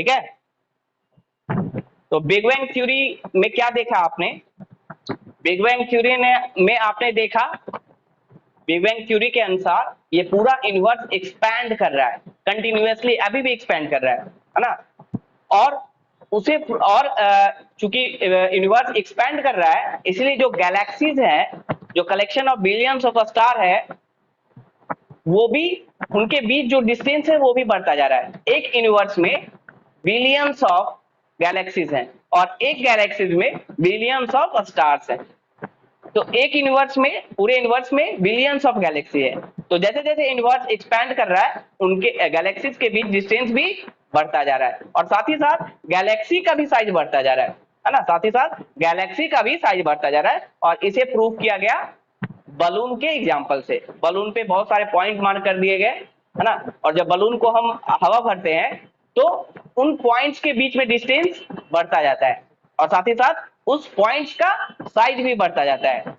ठीक है। तो बिग बैंग थ्योरी में क्या देखा आपने? बिग बैंग थ्योरी में आपने देखा, बिग बैंग थ्योरी के अनुसार ये पूरा यूनिवर्स एक्सपैंड कर रहा है कंटिन्यूअसली, अभी भी एक्सपैंड कर रहा है ना। और उसे और चूंकि यूनिवर्स एक्सपैंड कर रहा है, इसलिए जो गैलेक्सीज है, जो collection of billions of star है, वो भी उनके बीच जो डिस्टेंस है वो भी बढ़ता जा रहा है। एक यूनिवर्स में बिलियंस ऑफ गैलेक्सीज हैं और एक गैलेक्सीज में बिलियंस ऑफ स्टार्स हैं। तो एक यूनिवर्स में, पूरे यूनिवर्स में बिलियंस ऑफ गैलेक्सी है। तो जैसे जैसे यूनिवर्स एक्सपैंड कर रहा है, उनके गैलेक्सीज के बीच डिस्टेंस भी बढ़ता जा रहा है और साथ ही साथ गैलेक्सी का भी साइज बढ़ता जा रहा है ना। साथ ही साथ गैलेक्सी का भी साइज बढ़ता जा रहा है और इसे प्रूव किया गया बलून के एग्जाम्पल से। बलून पे बहुत सारे पॉइंट मार्क कर दिए गए, है ना। और जब बलून को हम हवा भरते हैं तो उन पॉइंट्स के बीच में डिस्टेंस बढ़ता जाता है और साथ ही साथ उस पॉइंट्स का साइज भी बढ़ता जाता है।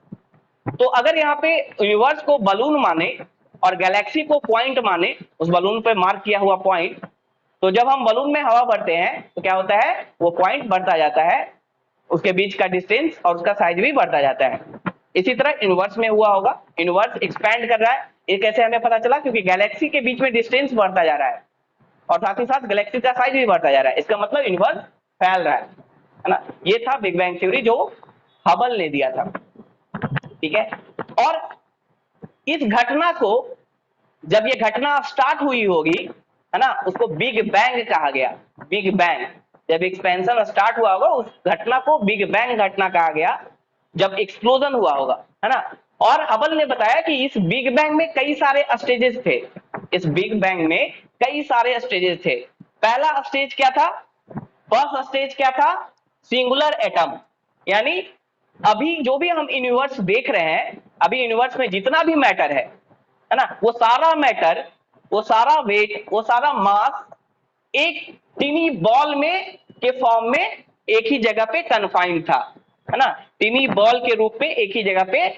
तो अगर यहाँ पे यूनिवर्स को बलून माने और गैलेक्सी को पॉइंट माने, उस बलून पे मार्क किया हुआ पॉइंट, तो जब हम बलून में हवा भरते हैं तो क्या होता है, वो पॉइंट बढ़ता जाता है, उसके बीच का डिस्टेंस और उसका साइज भी बढ़ता जाता है। इसी तरह यूनिवर्स में हुआ होगा, यूनिवर्स एक्सपैंड कर रहा है। ये कैसे हमें पता चला? क्योंकि गैलेक्सी के बीच में डिस्टेंस बढ़ता जा रहा है और साथ ही साथ गैलेक्सी का साइज भी बढ़ता जा रहा है। इसका मतलब यूनिवर्स फैल रहा है ना। ये था बिग बैंग थ्योरी जो हबल ने दिया था, ठीक है। और इस घटना को, जब ये घटना स्टार्ट हुई होगी, है ना, उसको बिग बैंग कहा गया। बिग बैंग, जब एक्सपेंशन स्टार्ट हुआ होगा उस घटना को बिग बैंग घटना कहा गया, जब एक्सप्लोजन हुआ होगा, है ना। और हबल ने बताया कि इस बिग बैंग में कई सारे स्टेजेस थे। इस बिग बैंग में कई सारे स्टेजेस थे। पहला स्टेज क्या था? फर्स्ट स्टेज क्या था? Singular atom. यानी अभी जो भी हम यूनिवर्स देख रहे हैं, अभी यूनिवर्स में जितना भी मैटर है ना, वो सारा मैटर, वो सारा वेट, वो सारा मास एक टिनी बॉल में के फॉर्म में एक ही जगह पे कन्फाइंड था, है ना। टिनी बॉल के रूप में एक ही जगह पे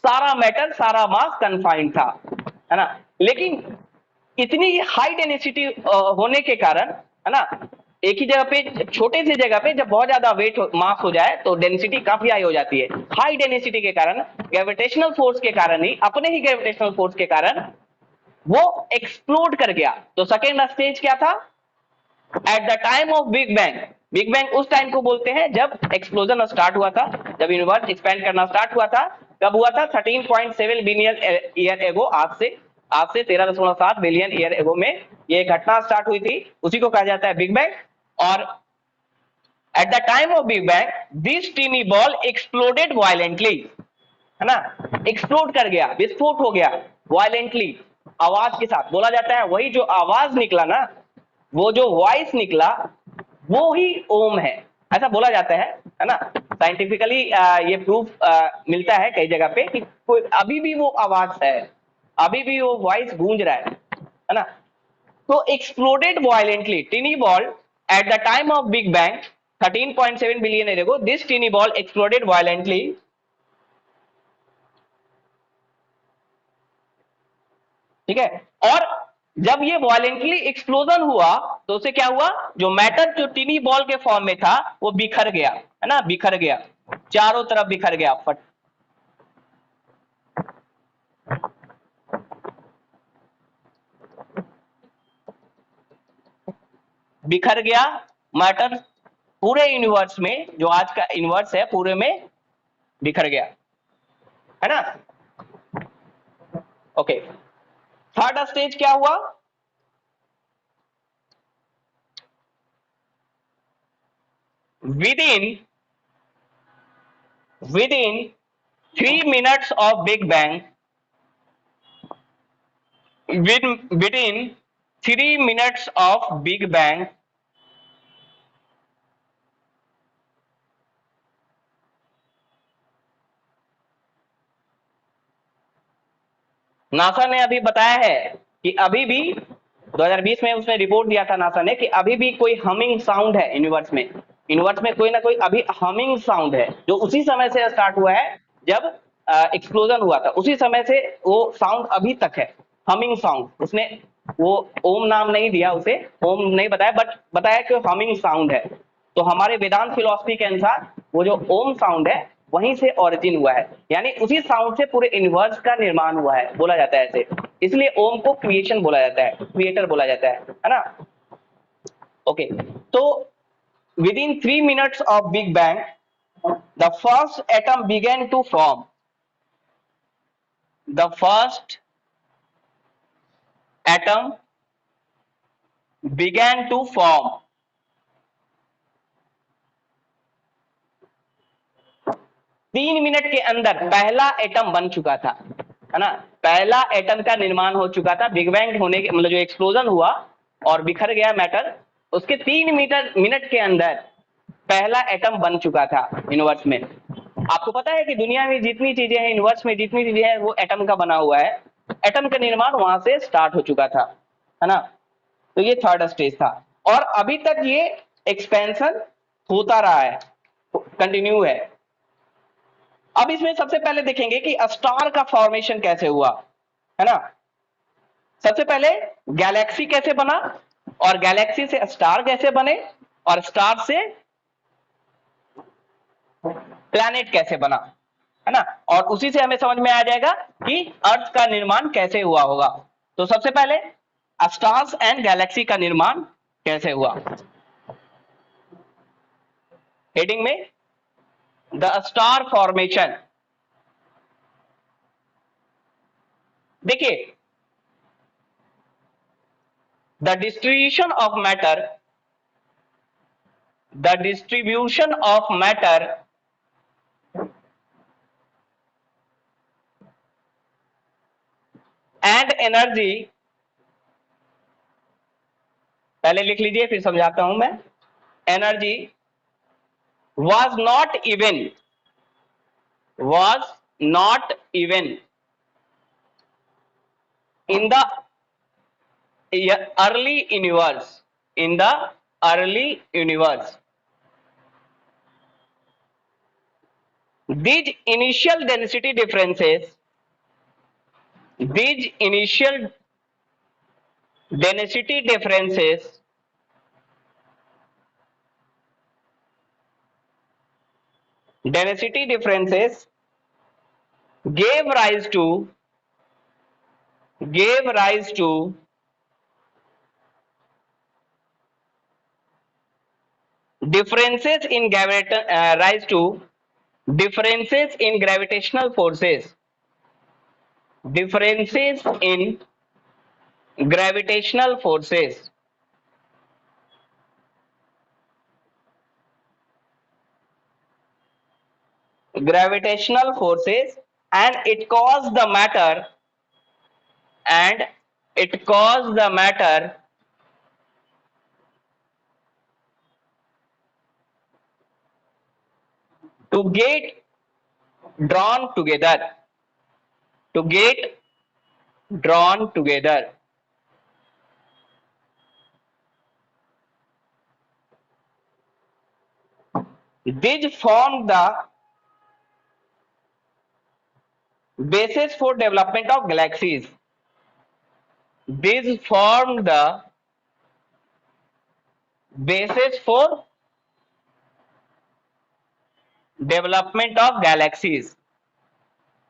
सारा मैटर, सारा मास कन्फाइंड था, है ना। लेकिन इतनी हाई डेंसिटी होने के कारण, है ना, एक ही जगह पे, छोटे से जगह पे जब बहुत ज्यादा वेट मास हो जाए तो डेंसिटी काफी हाई हो जाती है। हाई डेंसिटी के कारण, ग्रेविटेशनल फोर्स के कारण ही, अपने ही ग्रेविटेशनल फोर्स के कारण वो एक्सप्लोड कर गया। तो सेकेंड स्टेज क्या था? Eight the time of big bang. Big bang उस टाइम को बोलते हैं जब एक्सप्लोजन स्टार्ट हुआ था, जब यूनिवर्स एक्सपैंड करना स्टार्ट हुआ था। कब हुआ था? 13.7 बिलियन ईयर एगो, आज से 13.7 बिलियन ईयर एगो में ये घटना स्टार्ट हुई थी, उसी को कहा जाता है बिग बैंग। और at the time of big bang this tiny ball exploded violently, है ना, एक्सप्लोड कर गया, विस्फोट हो गया वायलेंटली, आवाज के साथ। बोला जाता है वही जो आवाज निकला ना, वो जो वॉइस निकला, वो ही ओम है, ऐसा बोला जाता है ना। साइंटिफिकली ये प्रूफ मिलता है कई जगह पे कि कोई अभी भी वो आवाज है, अभी भी वो वॉइस गूंज रहा है ना। तो exploded violently टिनी ball eight the time of big bang 13.7 billion year ago, this टिनी ball exploded violently. ठीक है। और जब ये वायलेंटली एक्सप्लोजन हुआ तो उसे क्या हुआ? जो मैटर जो टिनी बॉल के फॉर्म में था वो बिखर गया, है ना, बिखर गया, चारों तरफ बिखर गया, फट बिखर गया मैटर पूरे यूनिवर्स में। जो आज का यूनिवर्स है पूरे में बिखर गया, है ना। ओके, थर्ड स्टेज क्या हुआ? within 3 minutes of Big Bang, within 3 minutes of Big Bang, NASA ने अभी बताया है कि अभी भी 2020 में उसने रिपोर्ट दिया था नासा ने कि अभी भी कोई हमिंग साउंड है यूनिवर्स में। यूनिवर्स में कोई ना कोई अभी हमिंग साउंड है जो उसी समय से स्टार्ट हुआ है जब एक्सप्लोजन हुआ था, उसी समय से वो साउंड अभी तक है, हमिंग साउंड। उसने वो ओम नाम नहीं दिया उसे, ओम नहीं बताया, बट बताया कि हमिंग साउंड है। तो हमारे वेदांत फिलॉसफी के अनुसार वो जो ओम साउंड है वहीं से ओरिजिन हुआ है, यानी उसी साउंड से पूरे यूनिवर्स का निर्माण हुआ है, बोला जाता है ऐसे। इसलिए ओम को क्रिएशन बोला जाता है, क्रिएटर बोला जाता है ना। ओके, तो within 3 minutes of Big Bang, the first atom began to form. The first atom began to form. 3 minute के अंदर पहला एटम बन चुका था, है ना। पहला एटम का निर्माण हो चुका था बिग बैंग होने के, मतलब जो एक्सप्लोजन हुआ और बिखर गया मैटर, उसके 3 मिनट के अंदर पहला एटम बन चुका था यूनिवर्स में। आपको पता है कि दुनिया में जितनी चीजें हैं, यूनिवर्स में जितनी चीजें हैं, वो एटम का बना हुआ है। एटम का निर्माण वहां से स्टार्ट हो चुका था, है ना। तो ये थर्ड स्टेज था और अभी तक ये एक्सपेंशन होता रहा है, कंटिन्यू है। अब इसमें सबसे पहले देखेंगे कि स्टार का फॉर्मेशन कैसे हुआ, है ना। सबसे पहले गैलेक्सी कैसे बना और गैलेक्सी से स्टार कैसे बने और स्टार से प्लैनेट कैसे बना, है ना। और उसी से हमें समझ में आ जाएगा कि अर्थ का निर्माण कैसे हुआ होगा। तो सबसे पहले स्टार्स एंड गैलेक्सी का निर्माण कैसे हुआ। हेडिंग में द स्टार फॉर्मेशन। देखिए, the distribution of matter, the distribution of matter and energy, पहले लिख लीजिए फिर समझाता हूं मैं। Energy was not even in the early universe, in the early universe. These initial density differences, these initial density differences density differences gave rise to differences in rise to differences in gravitational forces, differences in gravitational forces, gravitational forces, and it caused the matter, and it caused the matter to get drawn together, to get drawn together. These formed the basis for development of galaxies. These formed the basis for development of galaxies,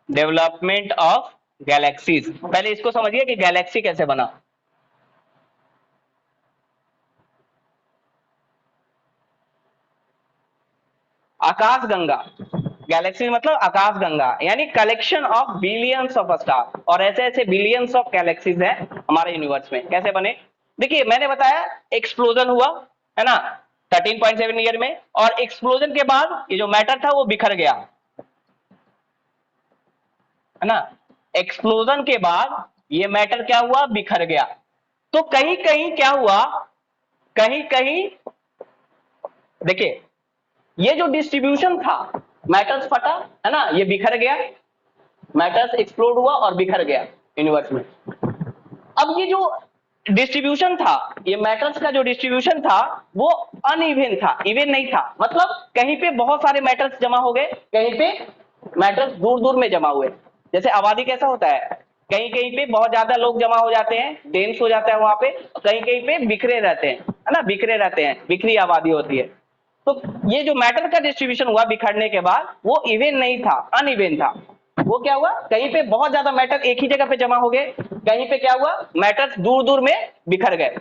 development of galaxies। पहले इसको समझिए कि Galaxy कैसे बना। आकाश Ganga, Galaxy मतलब आकाश गंगा, यानी collection of billions of star, और ऐसे ऐसे बिलियंस ऑफ गैलेक्सीज हैं हमारे यूनिवर्स में। कैसे बने? देखिए, मैंने बताया एक्सप्लोजन हुआ, है ना, 13.7 ईयर में, और एक्सप्लोजन के बाद ये जो मैटर था वो बिखर गया, है ना। एक्सप्लोजन के बाद ये मैटर क्या हुआ? बिखर गया। तो कहीं कहीं क्या हुआ, कहीं कहीं देखिए, ये जो डिस्ट्रीब्यूशन था, मैटर्स फटा, है ना, ये बिखर गया, मैटर्स एक्सप्लोड हुआ और बिखर गया यूनिवर्स में। अब ये जो डिस्ट्रीब्यूशन था, ये मैटर्स का जो डिस्ट्रीब्यूशन था वो अनइवन था, इवन नहीं था। मतलब कहीं पे बहुत सारे मैटर्स जमा हो गए, कहीं पे मैटर्स दूर दूर में जमा हुए। जैसे आबादी कैसा होता है, कहीं कहीं पे बहुत ज्यादा लोग जमा हो जाते हैं, डेंस हो जाता है वहां पे, कहीं कहीं पे बिखरे रहते हैं, है ना, बिखरे रहते हैं, बिखरी आबादी होती है। तो ये जो मैटर का डिस्ट्रीब्यूशन हुआ बिखरने के बाद, वो इवन नहीं था, अनइवन था। वो क्या हुआ, कहीं पे बहुत ज्यादा मैटर एक ही जगह पे जमा हो गए, कहीं पे क्या हुआ, मैटर दूर दूर में बिखर गए।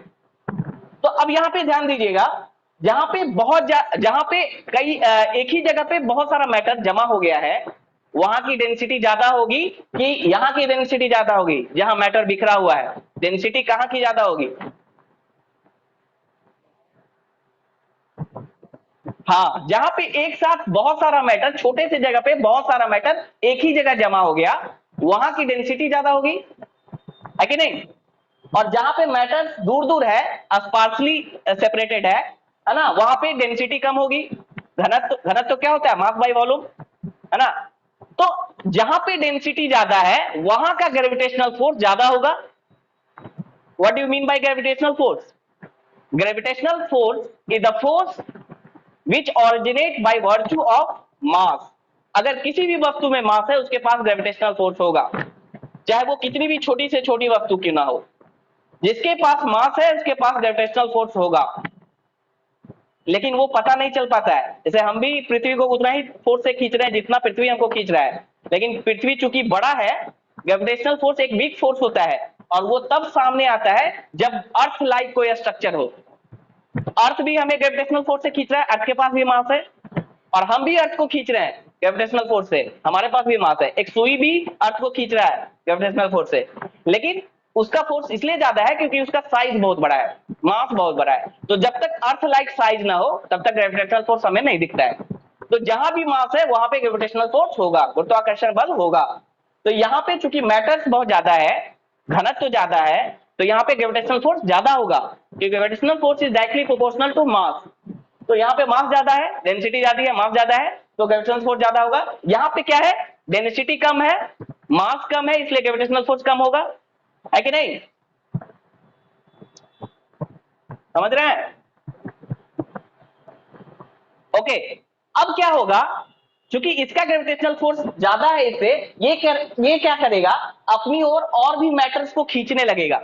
तो अब यहां पे ध्यान दीजिएगा, जहां पे जहां पे एक ही जगह पे बहुत सारा मैटर जमा हो गया है, वहां की डेंसिटी ज्यादा होगी कि यहां की डेंसिटी ज्यादा होगी, जहां मैटर बिखरा हुआ है, डेंसिटी कहां की ज्यादा होगी? हाँ, जहां पे एक साथ बहुत सारा मैटर, छोटे से जगह पे बहुत सारा मैटर एक ही जगह जमा हो गया, वहां की डेंसिटी ज्यादा होगी, है कि नहीं? और जहां पे मैटर दूर दूर है, स्पार्सली सेपरेटेड है ना, वहां पे डेंसिटी कम होगी। घनत्व घनत्व तो क्या होता है, मास बाय वॉल्यूम, है ना। तो जहां पे डेंसिटी ज्यादा है, वहां का ग्रेविटेशनल फोर्स ज्यादा होगा। What do you mean by gravitational force? Gravitational force is the force which originate by virtue of mass. अगर किसी भी वस्तु में मास है, उसके पास ग्रेविटेशनल फोर्स होगा, चाहे वो कितनी भी छोटी से छोटी वस्तु क्यों ना हो। जिसके पास मास है, उसके पास ग्रेविटेशनल फोर्स होगा, लेकिन वो पता नहीं चल पाता है। जैसे हम भी पृथ्वी को उतना ही फोर्स से खींच रहे हैं जितना पृथ्वी हमको खींच रहा है, लेकिन पृथ्वी चूंकि बड़ा है, ग्रेविटेशनल फोर्स एक वीक फोर्स होता है, और वो तब सामने आता है जब अर्थ लाइक कोई स्ट्रक्चर हो। अर्थ भी हमें ग्रेविटेशनल फोर्स से खींच रहा है, अर्थ के पास भी मास है, और हम भी अर्थ को खींच रहे हैं ग्रेविटेशनल फोर्स से, हमारे पास भी मास है। एक सुई भी अर्थ को खींच रहा है ग्रेविटेशनल फोर्स से, लेकिन उसका फोर्स इसलिए ज्यादा है क्योंकि उसका साइज बहुत बड़ा है, मास बहुत बड़ा है। तो जब तक अर्थ लाइक साइज ना हो, तब तक ग्रेविटेशनल फोर्स हमें नहीं दिखता है। तो जहां भी मास है, वहां पे ग्रेविटेशनल फोर्स होगा, गुरुत्वाकर्षण बल होगा। तो यहाँ पे चूंकि मैटर्स बहुत ज्यादा है, घनत्व तो ज्यादा है, तो यहाँ पे ग्रेविटेशनल फोर्स ज्यादा होगा, क्योंकि gravitational force is directly proportional to mass. तो यहाँ पे मास ज्यादा है, डेंसिटी ज्यादा है, मास ज्यादा है, तो ग्रेविटेशनल फोर्स ज्यादा होगा। यहाँ पे क्या है, डेंसिटी कम है, मास कम है, इसलिए ग्रेविटेशनल फोर्स कम होगा, है कि नहीं? समझ रहे हैं? ओके। अब क्या होगा, क्योंकि इसका ग्रेविटेशनल फोर्स ज्यादा है इससे, ये क्या करेगा, अपनी ओर और भी मैटर्स को खींचने लगेगा,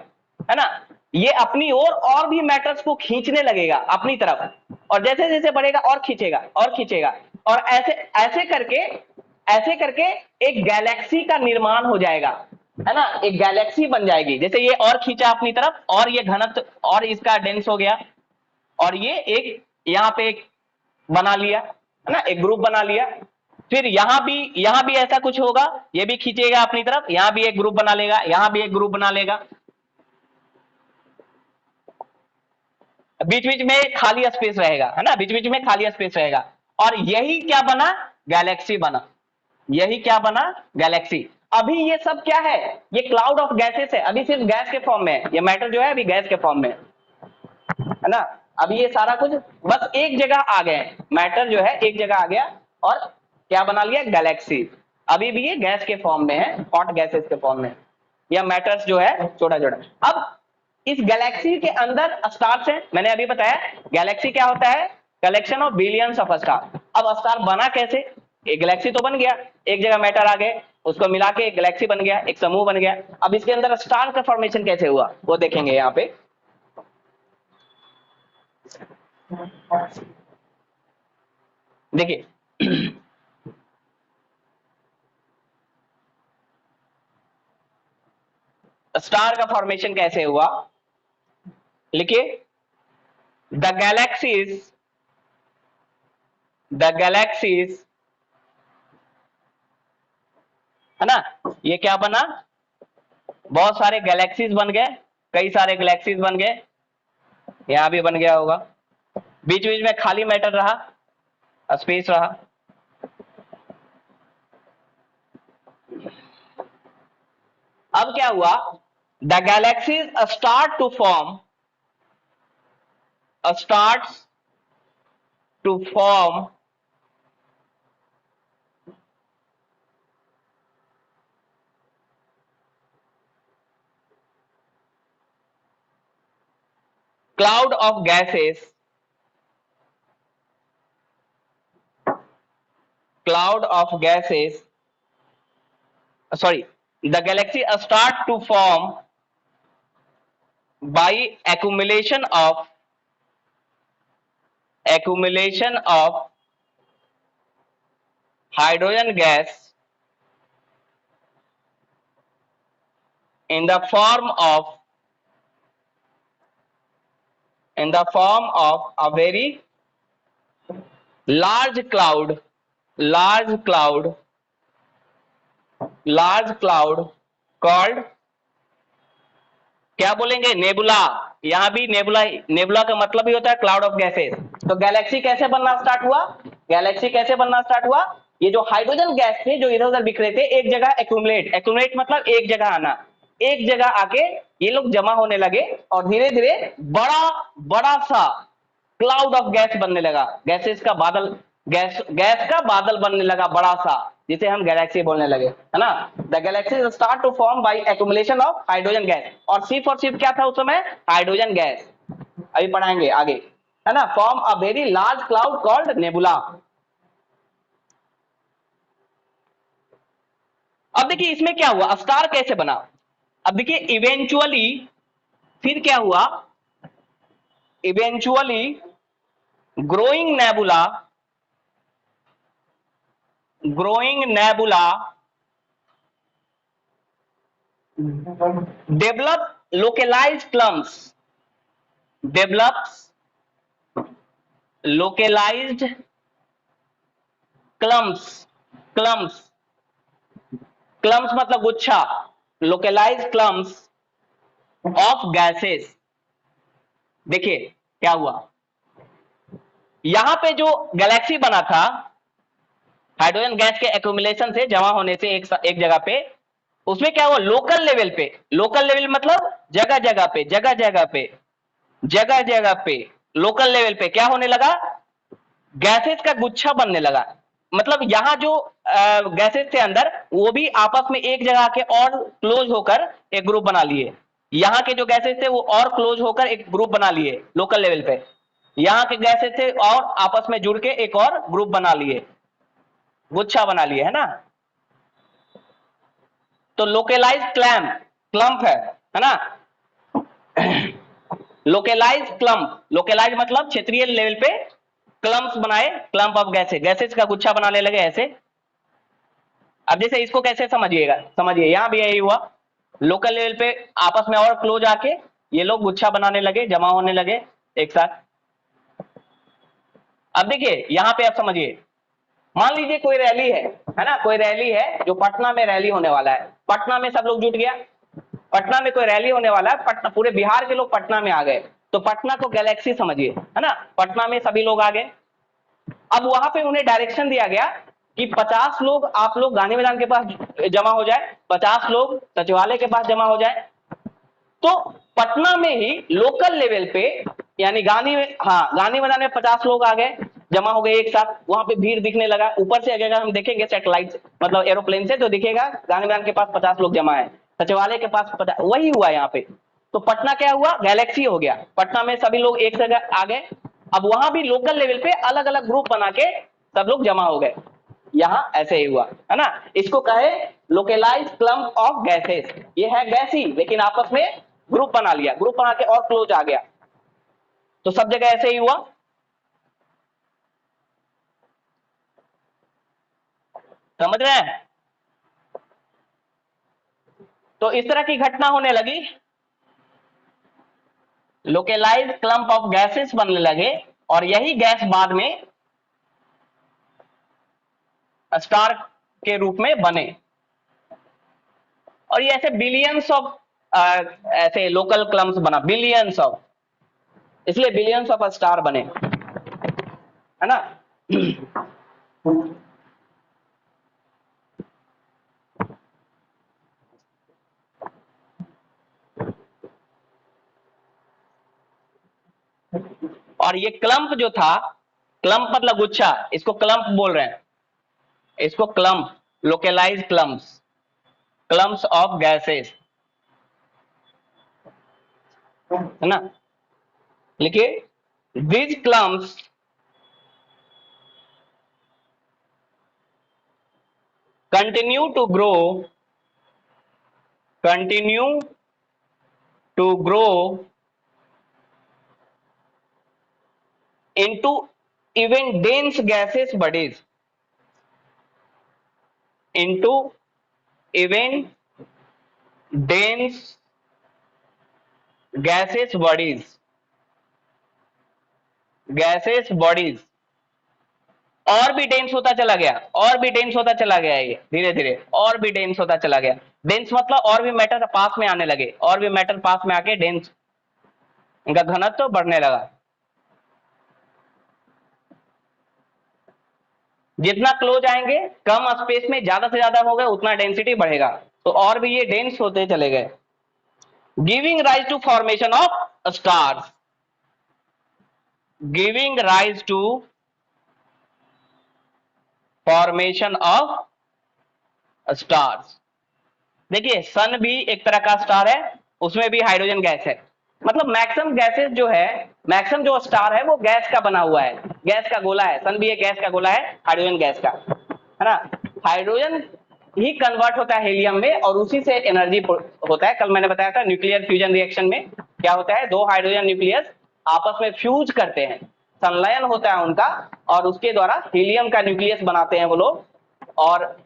है ना। ये अपनी ओर और भी मैटर्स को खींचने लगेगा अपनी तरफ, और जैसे जैसे बढ़ेगा और खींचेगा और खींचेगा, और ऐसे ऐसे करके एक गैलेक्सी का निर्माण हो जाएगा, है ना। एक गैलेक्सी बन जाएगी, जैसे ये और खींचा अपनी तरफ, और ये घनत्व और इसका डेंस हो गया, और ये एक यहाँ पे एक बना लिया, है ना, एक ग्रुप बना लिया। फिर यहां भी ऐसा कुछ होगा, ये भी खींचेगा अपनी तरफ, यहां भी एक ग्रुप बना लेगा, यहां भी एक ग्रुप बना लेगा, बीच बीच में खाली स्पेस रहेगा, है ना, बीच बीच में खाली स्पेस रहेगा, और यही क्या बना, गैलेक्सी बना। यही क्या बना, गैलेक्सी। अभी ये सब क्या है, ये क्लाउड ऑफ गैसेस है, अभी सिर्फ गैस के फॉर्म में है, ये मैटर जो है अभी गैस के फॉर्म में है ना। अभी ये सारा कुछ बस एक जगह आ गए, मैटर जो है एक जगह आ गया, और क्या बना लिया, गैलेक्सी। अभी भी ये गैस के फॉर्म में है, हॉट गैसेस के फॉर्म में, या मैटर्स जो है छोटा छोटा। अब इस गैलेक्सी के अंदर स्टार्स है, मैंने अभी बताया गैलेक्सी क्या होता है, collection of billions of star. अब स्टार बना कैसे, एक गैलेक्सी तो बन गया, एक जगह मैटर आ गए, उसको मिला के एक गैलेक्सी बन गया, एक समूह बन गया। अब इसके अंदर स्टार का फॉर्मेशन कैसे हुआ, वो देखेंगे यहाँ पे। देखिए स्टार का फॉर्मेशन कैसे हुआ, लिखिए, द गैलेक्सीज है ना, ये क्या बना, बहुत सारे गैलेक्सीज बन गए, कई सारे गैलेक्सीज बन गए, यहां भी बन गया होगा, बीच बीच में खाली मैटर रहा, स्पेस रहा। अब क्या हुआ, the galaxies start to form starts to form cloud of gases, cloud of gases, sorry, The galaxy start to form by accumulation of hydrogen gas in the form of a very large cloud called, क्या बोलेंगे, nebula. यहां भी nebula, nebula का मतलब ही होता है cloud of gases. तो Galaxy कैसे बनना स्टार्ट हुआ, ये जो हाइड्रोजन गैस थे जो इधर उधर बिखरे थे, एक जगह एक्यूमुलेट मतलब एक जगह आना, एक जगह आके ये लोग जमा होने लगे और धीरे धीरे बड़ा बड़ा सा क्लाउड ऑफ गैस बनने लगा, गैसेस का बादल, गैस का बादल बनने लगा बड़ा सा, जिसे हम गैलेक्सी बोलने लगे, है ना। The galaxy start to form by accumulation of hydrogen gas, और सिर्फ क्या था उस समय, हाइड्रोजन गैस, अभी पढ़ाएंगे आगे, है ना। Form a very large cloud called nebula. अब देखिए इसमें क्या हुआ, स्टार कैसे बना। अब देखिए इवेंचुअली फिर क्या हुआ, eventually growing nebula develop localized clumps clumps मतलब गुच्छा, localized clumps of gases। देखिए क्या हुआ, यहां पे जो गैलेक्सी बना था हाइड्रोजन गैस के एक्यूमुलेशन से, जमा होने से एक जगह पे, उसमें क्या हुआ, लोकल लेवल मतलब जगह जगह पे लोकल लेवल पे क्या होने लगा, गैसेस का गुच्छा बनने लगा। मतलब यहां जो गैसेस थे अंदर, वो भी आपस में एक जगह के और क्लोज होकर एक ग्रुप बना लिए। यहां के जो गैसेस थे वो और क्लोज होकर एक ग्रुप बना लिए लोकल लेवल पे, यहां के गैसेस थे और आपस में जुड़ के एक और ग्रुप बना लिए, गुच्छा बना लिए, है ना। तो लोकलाइज क्लम्प है ना। लोकलाइज मतलब क्षेत्रीय लेवल पे क्लम्प्स बनाए, क्लम्प ऑफ गैसेस का गुच्छा बनाने लगे ऐसे। अब जैसे इसको कैसे समझिए यहां भी यही हुआ, लोकल लेवल पे आपस में और क्लोज आके ये लोग गुच्छा बनाने लगे, जमा होने लगे एक साथ। अब देखिए यहां पे आप समझिए, मान लीजिए कोई रैली है ना, कोई रैली है जो पटना में रैली होने वाला है, पटना में सब लोग जुट गया, पटना में कोई रैली होने वाला है, पटना, पूरे बिहार के लोग पटना में आ गए, तो पटना को गैलेक्सी समझिए, है ना। पटना में सभी लोग आ गए, अब वहां पे उन्हें डायरेक्शन दिया गया कि 50 लोग आप लोग गांधी मैदान के पास जमा हो जाए, 50 लोग सचिवालय के पास जमा हो जाए। तो पटना में ही लोकल लेवल पे, यानी गांधी मैदान में 50 लोग आ गए, जमा हो गए एक साथ, वहां पे भीड़ दिखने लगा। ऊपर से अगर हम देखेंगे सैटेलाइट मतलब एरोप्लेन से, तो दिखेगा गांधी मैदान के पास 50 लोग जमा है, सचिवालय के पास 50, वही हुआ यहाँ पे। तो पटना क्या हुआ, गैलेक्सी हो गया, पटना में सभी लोग एक जगह आ गए। अब वहां भी लोकल लेवल पे अलग अलग ग्रुप बना के सब लोग जमा हो गए, यहां ऐसे ही हुआ, है ना। इसको कहे लोकलाइज क्लम्प ऑफ गैसेस, ये है गैसी लेकिन आपस में ग्रुप बना लिया, ग्रुप बना के और क्लोज आ गया, तो सब जगह ऐसे ही हुआ। समझ रहे हैं, तो इस तरह की घटना होने लगी, लोकलाइज क्लम्प ऑफ गैसेस बनने लगे, और यही गैस बाद में स्टार के रूप में बने, और ये ऐसे बिलियंस ऑफ ऐसे लोकल क्लम्प्स बना, बिलियंस ऑफ, इसलिए बिलियंस ऑफ स्टार बने, है ना। और ये क्लम्प जो था, क्लम्प मतलब गुच्छा, इसको क्लम्प बोल रहे हैं, इसको clump, localize clumps of gases, है ना। लिखिए these clumps continue to grow continue to grow into even dense gaseous bodies, into even dense gaseous bodies, gaseous bodies, और भी डेंस होता चला गया, और भी डेंस होता चला गया, ये धीरे धीरे और भी डेंस होता चला गया। डेंस मतलब और भी मैटर पास में आने लगे, और भी मैटर पास में आके डेंस, इनका घनत्व तो बढ़ने लगा। जितना क्लोज आएंगे कम स्पेस में ज्यादा से ज्यादा होगा, उतना डेंसिटी बढ़ेगा, तो और भी ये डेंस होते चले गए, giving rise to formation of stars, giving rise to formation of stars. देखिए सन भी एक तरह का स्टार है, उसमें भी हाइड्रोजन गैस है, मतलब मैक्सिमम गैसेस जो है, मैक्सिमम जो स्टार है वो गैस का बना हुआ है, गैस का गोला है, सन भी एक गैस का गोला है, हाइड्रोजन गैस का, है ना। हाइड्रोजन ही कन्वर्ट होता है हीलियम में और उसी से एनर्जी होता है। कल मैंने बताया था न्यूक्लियर फ्यूजन रिएक्शन में क्या होता है, दो हाइड्रोजन न्यूक्लियस आपस में फ्यूज करते हैं, संलयन होता है उनका, और उसके द्वारा हीलियम का न्यूक्लियस बनाते हैं वो लोग, और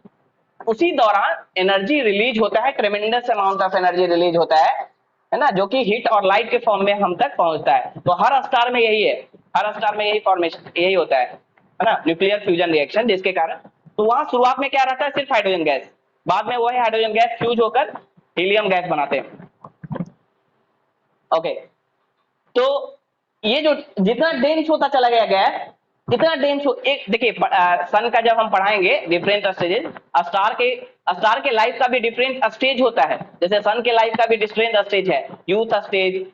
उसी दौरान एनर्जी रिलीज होता है, ट्रेमेंडस अमाउंट ऑफ एनर्जी रिलीज होता है ना, जो कि हीट और लाइट के फॉर्म में हम तक पहुंचता है। तो हर स्टार में यही है, हर स्टार में यही फॉर्मेशन यही होता है ना, न्यूक्लियर फ्यूजन रिएक्शन, जिसके कारण तो वहां शुरुआत में क्या रहता है, सिर्फ हाइड्रोजन गैस, बाद में वही हाइड्रोजन गैस फ्यूज होकर हीलियम गैस बनाते हैं। ओके, तो ये जो जितना डेंस होता चला गया गैस, जितना डेंस हो, एक देखिए सन का जब हम पढ़ाएंगे डिफरेंट स्टेजेस, स्टार के लाइफ का भी डिफरेंट स्टेज होता है, जैसे सन के लाइफ का भी डिफरेंट स्टेज है, यूथ स्टेज,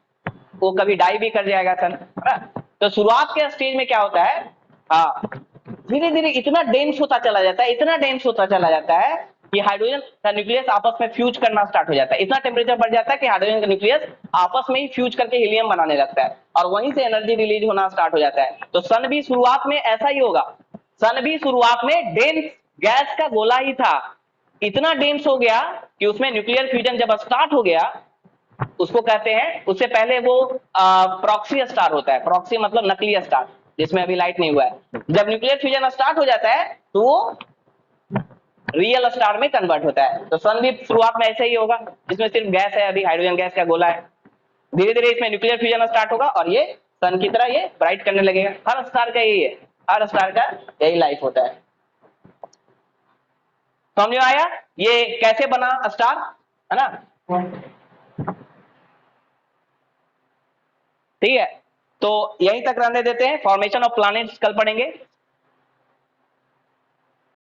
वो कभी डाई भी कर जाएगा सन, है ना। तो शुरुआत के स्टेज में क्या होता है, हाँ, धीरे धीरे इतना डेंस होता चला जाता है, इतना डेंस होता चला जाता है कि हाइड्रोजन का न्यूक्लियस आपस में फ्यूज करना स्टार्ट हो जाता है, इतना टेम्परेचर बढ़ जाता है कि हाइड्रोजन का न्यूक्लियस आपस में ही फ्यूज करके हीलियम बनाने लगता है, और वहीं से एनर्जी रिलीज होना स्टार्ट हो जाता है। तो सन भी शुरुआत में ऐसा ही होगा, सन भी शुरुआत में डेंस गैस का गोला ही था, इतना डेंस हो गया कि उसमें न्यूक्लियर फ्यूजन जब स्टार्ट हो गया, उसको कहते हैं, उससे पहले वो प्रॉक्सी स्टार होता है, प्रॉक्सी मतलब नकली स्टार, जिसमें अभी लाइट नहीं हुआ है। जब न्यूक्लियर फ्यूजन स्टार्ट हो जाता है तो वो रियल स्टार में कन्वर्ट होता है। तो सन भी शुरुआत में ऐसे ही होगा, जिसमें सिर्फ गैस है, अभी हाइड्रोजन गैस का गोला है, धीरे धीरे इसमें न्यूक्लियर फ्यूजन स्टार्ट होगा और ये सन की तरह ये ब्राइट करने लगेगा। हर स्टार का यही है, हर स्टार का यही लाइफ होता है। समझ में आया ये कैसे बना स्टार, है ना। ठीक है, तो यहीं तक रहने देते हैं, फॉर्मेशन ऑफ प्लैनेट्स कल पढ़ेंगे।